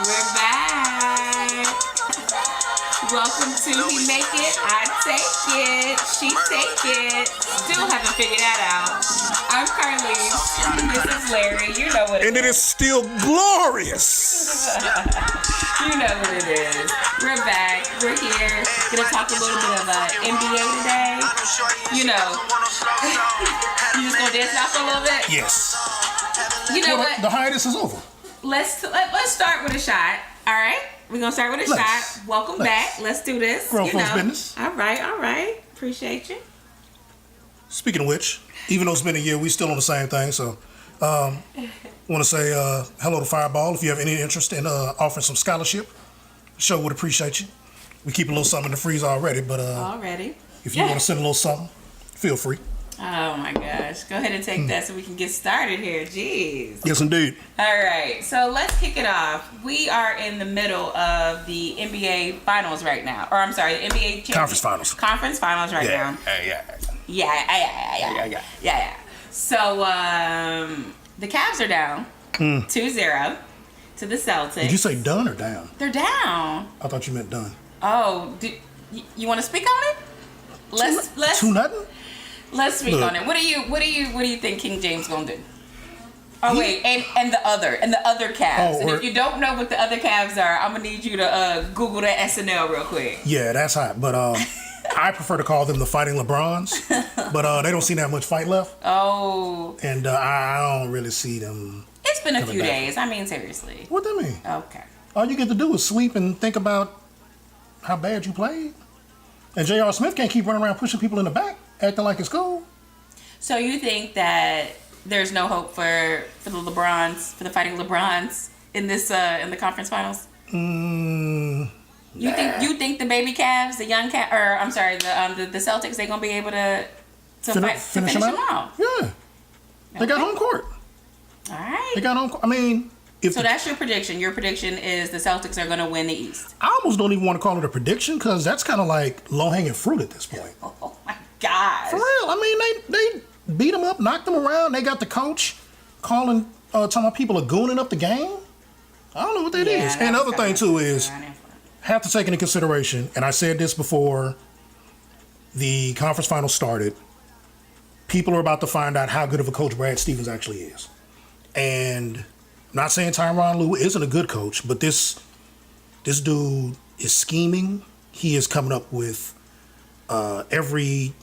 We're back. Welcome to He Make It, I Take It, She Take It. Still haven't figured that out. I'm Carlise. This is Larry. You know what it is. And it is still glorious. You know what it is. We're back. We're here. Gonna talk a little bit of NBA today. You know. You just gonna dance out for a little bit? Yes. You know what? The hiatus is over. Let's start with a shot. All right, we're gonna start with a shot. Welcome back. Let's do this. Grown folks business. All right. Appreciate you. Speaking of which, even though it's been a year, we still on the same thing. So, want to say hello to Fireball. If you have any interest in offering some scholarship, the show would appreciate you. We keep a little something in the freezer already, but if you want to send a little something, feel free. Oh my gosh. Go ahead and take that so we can get started here. Jeez. Yes, indeed. All right. So let's kick it off. We are in the middle of the NBA finals right now. Or I'm sorry, the NBA Conference finals. Conference finals right now. Yeah. So the Cavs are down 2-0 to the Celtics. Did you say done or down? They're down. I thought you meant done. Oh, you want to speak on it? Let's 2-0? Let's speak on it. What do you think King James gonna do? Oh wait, and the other Cavs. And if you don't know what the other Cavs are, I'm gonna need you to Google that SNL real quick. Yeah, that's hot. But I prefer to call them the Fighting LeBrons. But they don't seem to have much fight left. Oh. And I don't really see them. It's been a few days. I mean, seriously. What that mean? Okay. All you get to do is sleep and think about how bad you played. And J.R. Smith can't keep running around pushing people in the back, acting like it's cool. So you think that there's no hope for the LeBrons, for the Fighting LeBrons in this in the conference finals? You think the baby Cavs, the young Cavs, or I'm sorry, the Celtics, they gonna be able to finish them off? Yeah, they got home court. All right, they got home court. I mean. So that's your prediction. Your prediction is the Celtics are going to win the East. I almost don't even want to call it a prediction because that's kind of like low-hanging fruit at this point. Oh my gosh. For real. I mean, they beat them up, knocked them around. They got the coach talking about people are gooning up the game. I don't know what that is. And the other thing, too, is have to take into consideration, and I said this before the conference finals started, people are about to find out how good of a coach Brad Stevens actually is. And I'm not saying Tyronn Lue isn't a good coach, but this dude is scheming. He is coming up with every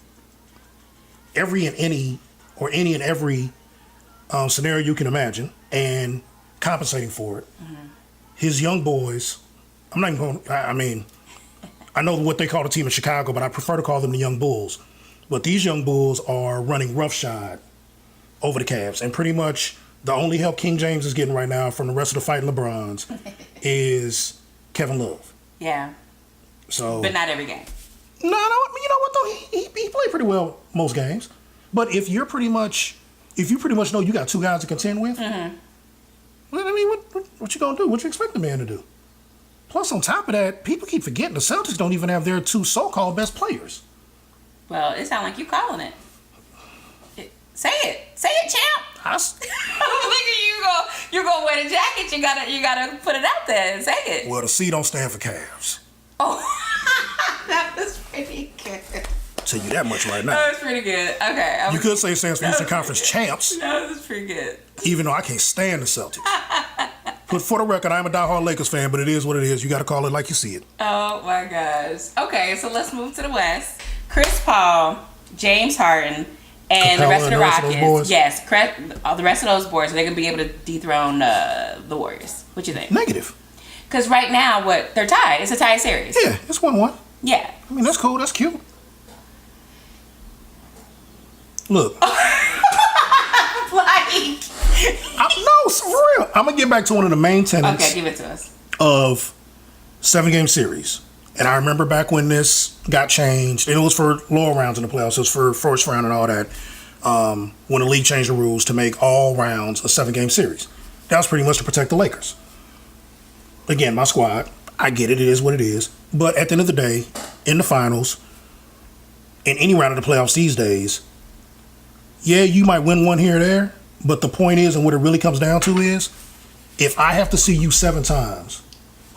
and any and every scenario you can imagine and compensating for it. Mm-hmm. His young boys, I'm not even going, I mean, I know what they call the team in Chicago, but I prefer to call them the Young Bulls. But these Young Bulls are running roughshod over the Cavs, and pretty much the only help King James is getting right now from the rest of the Fighting LeBrons is Kevin Love. Yeah. So, but not every game. No, you know what though? He played pretty well most games. But if you pretty much know you got two guys to contend with, well, I mean, what you gonna do? What you expect the man to do? Plus, on top of that, people keep forgetting the Celtics don't even have their two so-called best players. Well, it sounds like you calling it. Say it, champ. Look at you go. You're gonna wear the jacket. You gotta put it out there and say it. Well, the C don't stand for Cavs. Oh, that was pretty good. I'll tell you that much right now. That was pretty good. Okay. You could say it stands for Eastern Conference Champs. That was pretty good. Even though I can't stand the Celtics. But for the record, I'm a diehard Lakers fan, but it is what it is. You got to call it like you see it. Oh my gosh. Okay, so let's move to the West. Chris Paul, James Harden, and the rest of the Rockets. Yes, the rest of those boys, are they going to be able to dethrone the Warriors? What you think? Negative. Because right now, they're tied. It's a tie series. Yeah, it's 1-1. Yeah. I mean, that's cool. That's cute. Look. No, for real. I'm going to get back to one of the main tenets. Okay, give it to us. Of 7-game series. And I remember back when this got changed, and it was for lower rounds in the playoffs, it was for first round and all that, when the league changed the rules to make all rounds a 7-game series. That was pretty much to protect the Lakers. Again, my squad, I get it is what it is. But at the end of the day, in the finals, in any round of the playoffs these days, yeah, you might win one here or there, but the point is, and what it really comes down to is, if I have to see you 7 times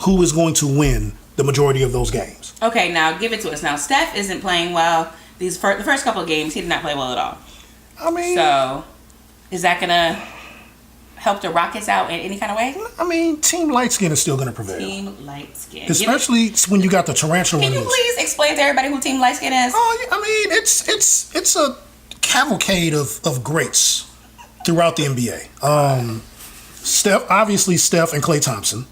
who is going to win the majority of those games. Okay, now give it to us. Now, Steph isn't playing well. The first couple of games, he did not play well at all. I mean... So, is that going to help the Rockets out in any kind of way? I mean, Team Light Skin is still going to prevail. Team Light Skin. Especially when you got the tarantula. Can you please explain to everybody who Team Light Skin is? Oh, I mean, it's a cavalcade of greats throughout the NBA. Steph and Klay Thompson.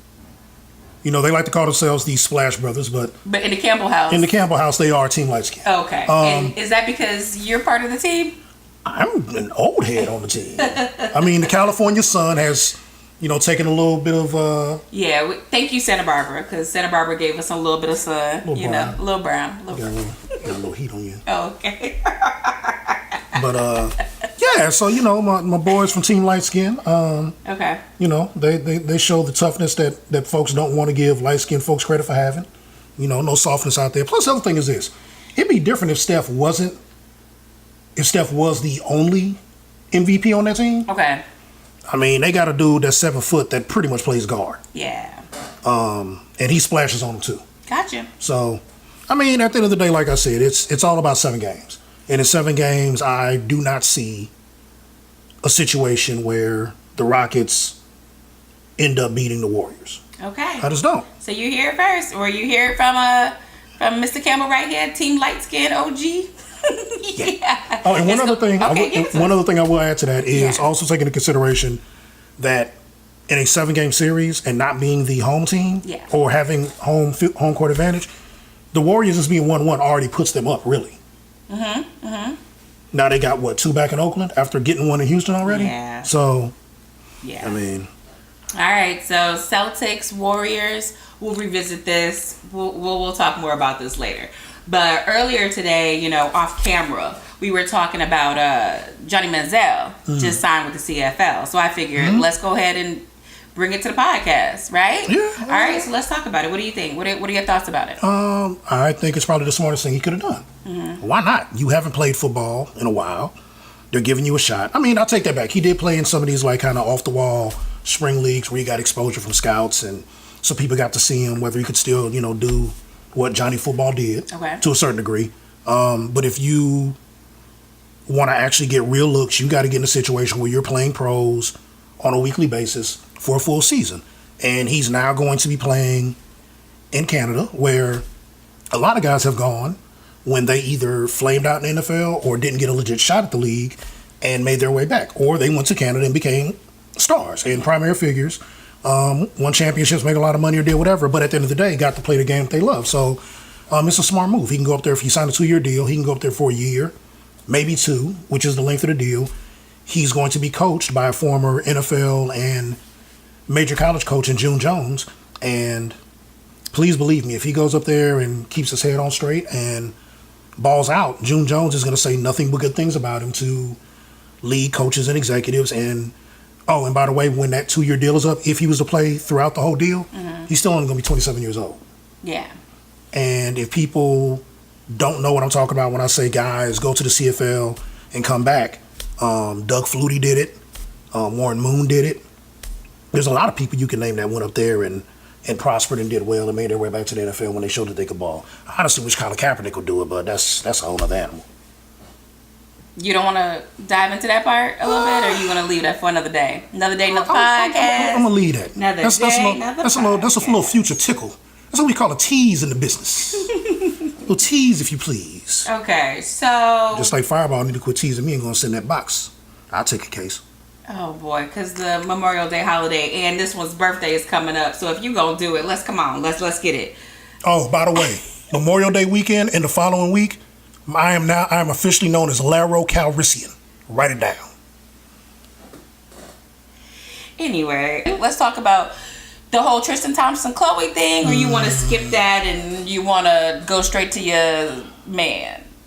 You know, they like to call themselves the Splash Brothers, but in the Campbell house. In the Campbell house, they are Team Light Skin. Okay. And is that because you're part of the team? I'm an old head on the team. I mean, the California Sun has, taken a little bit of... Yeah, thank you, Santa Barbara, because Santa Barbara gave us a little bit of sun. A little brown. Got a little heat on you. Oh, okay. But, yeah, so, my boys from Team Light Skin, okay. They show the toughness that folks don't want to give light-skinned folks credit for having. No softness out there. Plus, the other thing is this. It'd be different if Steph was the only MVP on that team. Okay. I mean, they got a dude that's 7 foot that pretty much plays guard. Yeah. And he splashes on them too. Gotcha. So, I mean, at the end of the day, like I said, it's all about 7 games. And in 7 games, I do not see a situation where the Rockets end up beating the Warriors. Okay. I just don't. So you hear it first, or you hear it from Mr. Campbell right here, Team Light Skin OG. Yeah. Oh, and one other thing I will add to that is also take into consideration that in a 7-game series and not being the home team or having home court advantage, the Warriors just being 1-1 already puts them up, really. Mm-hmm. Mm-hmm. Now they got 2 back in Oakland after getting 1 in Houston already. Yeah. So, yeah. I mean. All right. So Celtics, Warriors. We'll revisit this. We'll talk more about this later. But earlier today, off camera, we were talking about Johnny Manziel just signed with the CFL. So I figured let's go ahead and bring it to the podcast, right? Yeah. All right. So let's talk about it. What do you think? What are your thoughts about it? I think it's probably the smartest thing he could have done. Mm-hmm. Why not? You haven't played football in a while. They're giving you a shot. I mean, I'll take that back. He did play in some of these kind of off the wall spring leagues where he got exposure from scouts, and some people got to see him, whether he could still do what Johnny Football did to a certain degree. But if you want to actually get real looks, you got to get in a situation where you're playing pros on a weekly basis for a full season. And he's now going to be playing in Canada, where a lot of guys have gone when they either flamed out in the NFL or didn't get a legit shot at the league and made their way back. Or they went to Canada and became stars and primary figures. Won championships, made a lot of money or did whatever, but at the end of the day, got to play the game that they love. So it's a smart move. He can go up there, if he signed a 2-year deal, he can go up there for a year, maybe 2, which is the length of the deal. He's going to be coached by a former NFL and major college coach in June Jones. And please believe me, if he goes up there and keeps his head on straight and balls out, June Jones is going to say nothing but good things about him to league coaches and executives. And by the way, when that 2-year deal is up, if he was to play throughout the whole deal, he's still only going to be 27 years old. Yeah. And if people don't know what I'm talking about when I say guys go to the CFL and come back, Doug Flutie did it. Warren Moon did it. There's a lot of people you can name that went up there and prospered and did well and made their way back to the NFL when they showed that they could ball. I honestly wish Colin Kaepernick would do it, but that's a whole other animal. You don't want to dive into that part a little bit, or you want to leave that for another day? Another day, another podcast? I'm going to leave that. That's a little future tickle. That's what we call a tease in the business. A little tease, if you please. Okay, so... Just like Fireball need to quit teasing me and going to sit in that box. I'll take a case. Oh, boy, because the Memorial Day holiday and this one's birthday is coming up. So if you going to do it, let's get it. Oh, by the way, Memorial Day weekend and the following week, I am officially known as Laro Calrissian. Write it down. Anyway, let's talk about the whole Tristan Thompson-Chloe thing, or you want to skip that and you want to go straight to your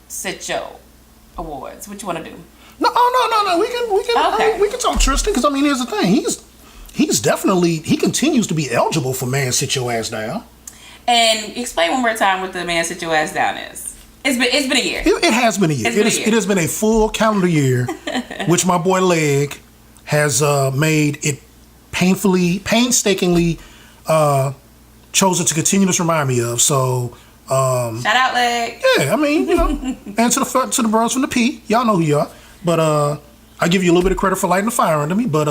Sitcho awards? What you want to do? No. We can talk Tristan, because here's the thing. He's definitely, he continues to be eligible for Man Sit Your Ass Down. And explain one more time what the Man Sit Your Ass Down is. It's been a year. It has been a year. It has been a full calendar year, which my boy Leg has made it painstakingly chosen to continue to remind me of. So, shout out, Leg. Yeah, I mean, and to the bros from the P, y'all know who you are. But I give you a little bit of credit for lighting the fire under me. But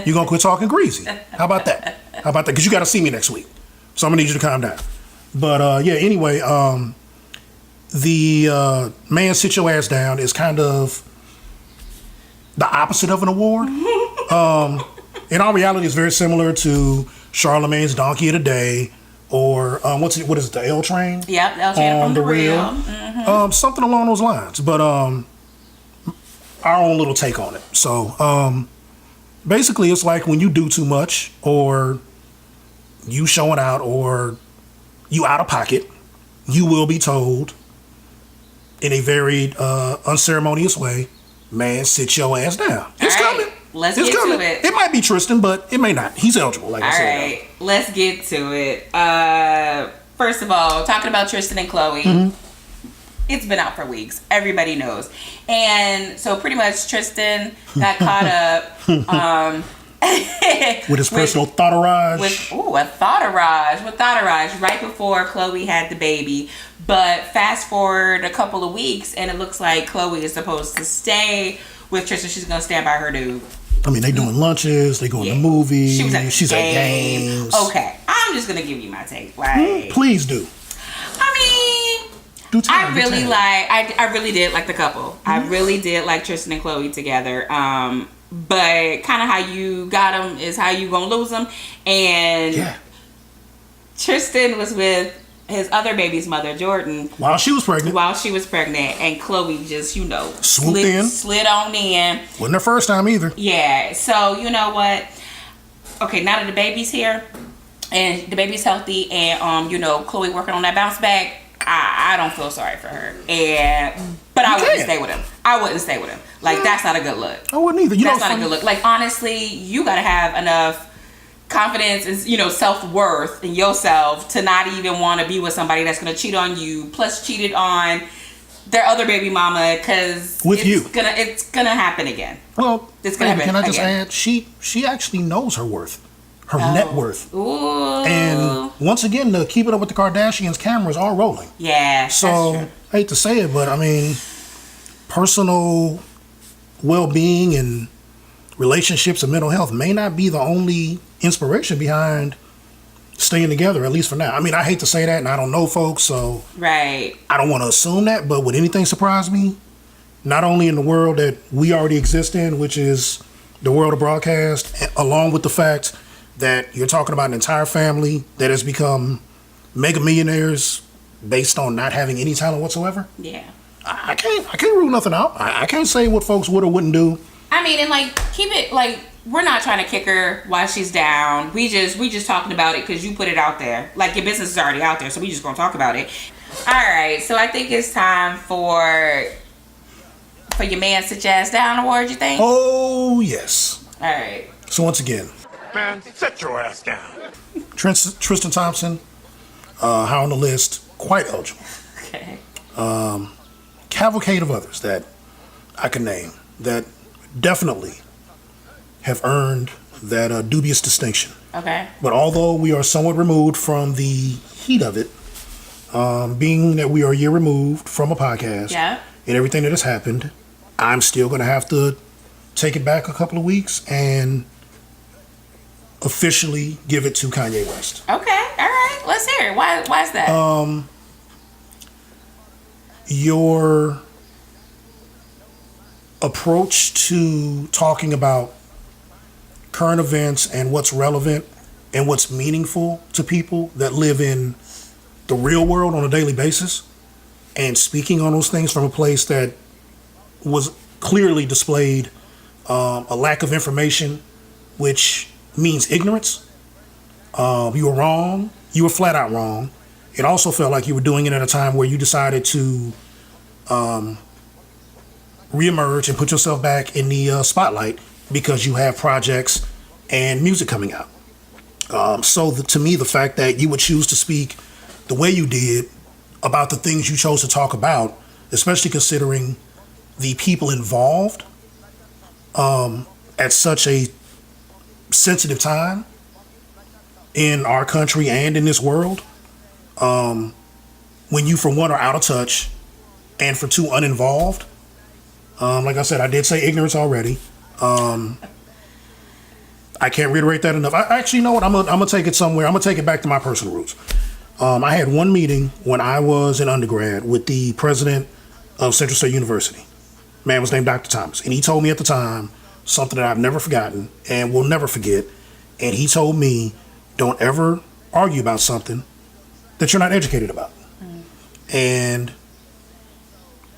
you're gonna quit talking greasy. How about that? Because you got to see me next week, so I'm gonna need you to calm down. But yeah, anyway, the man sit your ass down is kind of the opposite of an award. In all reality, it's very similar to Charlemagne's Donkey of the Day, or what is it, the L Train? Yep, L Train from the Real. Mm-hmm. Something along those lines, but our own little take on it. So basically, it's like when you do too much, or you showing out, or you out of pocket, you will be told in a very unceremonious way, man, sit your ass down. It's coming. Let's get to it. It might be Tristan, but it may not. He's eligible, like I said. All right, let's get to it. First of all, talking about Tristan and Chloe, it's been out for weeks. Everybody knows. And so pretty much Tristan got caught up with his personal Thot-erouge. With Thot-erouge right before Chloe had the baby. But fast forward a couple of weeks, and it looks like Chloe is supposed to stay with Tristan. She's going to stand by her dude. I mean, they doing lunches, they going to movies, she's at games. Okay, I'm just going to give you my take, right? Please do. I mean, I really did like the couple. I really did like Tristan and Chloe together. But kind of how you got them is how you going to lose them. And Tristan was with his other baby's mother, Jordan, while she was pregnant, and Chloe just, slid on in. Wasn't her first time either. Yeah. So you know what? Okay, now that the baby's here and the baby's healthy, and Chloe working on that bounce back, I don't feel sorry for her. But I wouldn't stay with him. Like that's not a good look. I wouldn't either. That's not a good look. Like honestly, you gotta have enough confidence and self-worth in yourself to not even want to be with somebody that's going to cheat on you, plus cheated on their other baby mama, because it's gonna happen again. Well, it's gonna happen. Can I just add, she actually knows her worth, her net worth. Ooh. And once again, the Keep It Up with the Kardashians cameras are rolling. Yeah. So I hate to say it, but I mean, personal well-being and relationships and mental health may not be the only inspiration behind staying together, at least for now. I mean, I hate to say that, and I don't know folks, so I don't want to assume that, but would anything surprise me? Not only in the world that we already exist in, which is the world of broadcast, along with the fact that you're talking about an entire family that has become mega millionaires based on not having any talent whatsoever. Yeah. I can't rule nothing out. I can't say what folks would or wouldn't do. I mean, and keep it we're not trying to kick her while she's down. We just talking about it because you put it out there. Like your business is already out there, so we just gonna talk about it. All right, so I think it's time for your man sit your ass down award. You think? Oh yes. All right. So once again, man, sit your ass down. Tristan Thompson, high on the list, quite eligible. Okay. Cavalcade of others that I can name that definitely have earned that dubious distinction. Okay. But although we are somewhat removed from the heat of it, being that we are a year removed from a podcast and everything that has happened, I'm still going to have to take it back a couple of weeks and officially give it to Kanye West. Okay. All right. Let's hear it. Why is that? Your approach to talking about current events and what's relevant and what's meaningful to people that live in the real world on a daily basis, and speaking on those things from a place that was clearly displayed a lack of information, which means ignorance. You were wrong. You were flat out wrong. It also felt like you were doing it at a time where you decided to reemerge and put yourself back in the spotlight because you have projects and music coming out. To me, the fact that you would choose to speak the way you did about the things you chose to talk about, especially considering the people involved at such a sensitive time, in our country and in this world, when you, for one, are out of touch, and for two, uninvolved. Like I said, I did say ignorance already. I can't reiterate that enough. I actually, you know what? I'm gonna take it somewhere. I'm gonna take it back to my personal roots. I had one meeting when I was in undergrad with the president of Central State University. Man was named Dr. Thomas, and he told me at the time something that I've never forgotten and will never forget. And he told me, "Don't ever argue about something that you're not educated about." And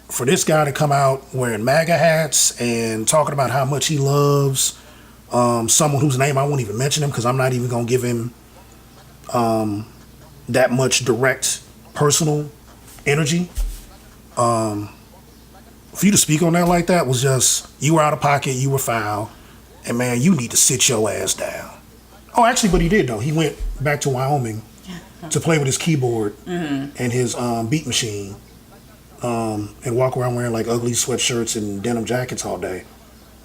for this guy to come out wearing MAGA hats and talking about how much he loves someone whose name I won't even mention him because I'm not even gonna give him that much direct personal energy. For you to speak on that like that was just, you were out of pocket, you were foul, and man, you need to sit your ass down. Oh, actually, but he did though. He went back to Wyoming to play with his keyboard and his beat machine, and walk around wearing like ugly sweatshirts and denim jackets all day.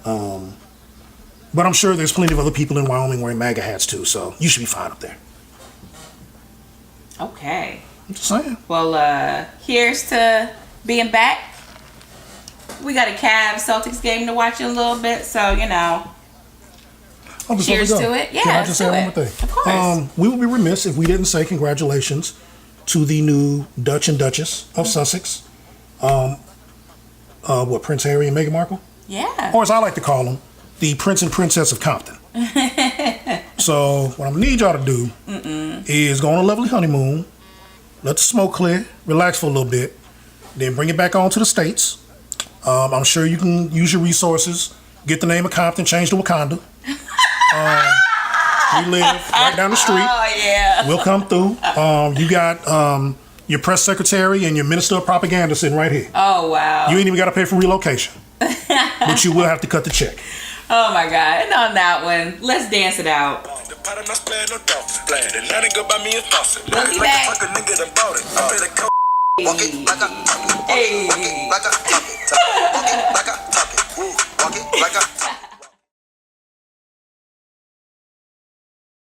But I'm sure there's plenty of other people in Wyoming wearing MAGA hats too, so you should be fine up there. Okay. I'm just saying. Well, here's to being back. We got a Cavs Celtics game to watch in a little bit, so you know. Oh, cheers to it. Yeah, can I just say one more thing? Of course. We would be remiss if we didn't say congratulations to the new Dutch and Duchess of Sussex. Prince Harry and Meghan Markle? Yeah. Or as I like to call them, the Prince and Princess of Compton. So what I'm gonna need y'all to do is go on a lovely honeymoon, let the smoke clear, relax for a little bit, then bring it back on to the States. I'm sure you can use your resources, get the name of Compton, change to Wakanda. We live right down the street. Oh yeah. We'll come through. You got your press secretary and your minister of propaganda sitting right here. Oh wow. You ain't even got to pay for relocation, but you will have to cut the check. Oh my God. And on that one, let's dance it out. We'll be back. Hey.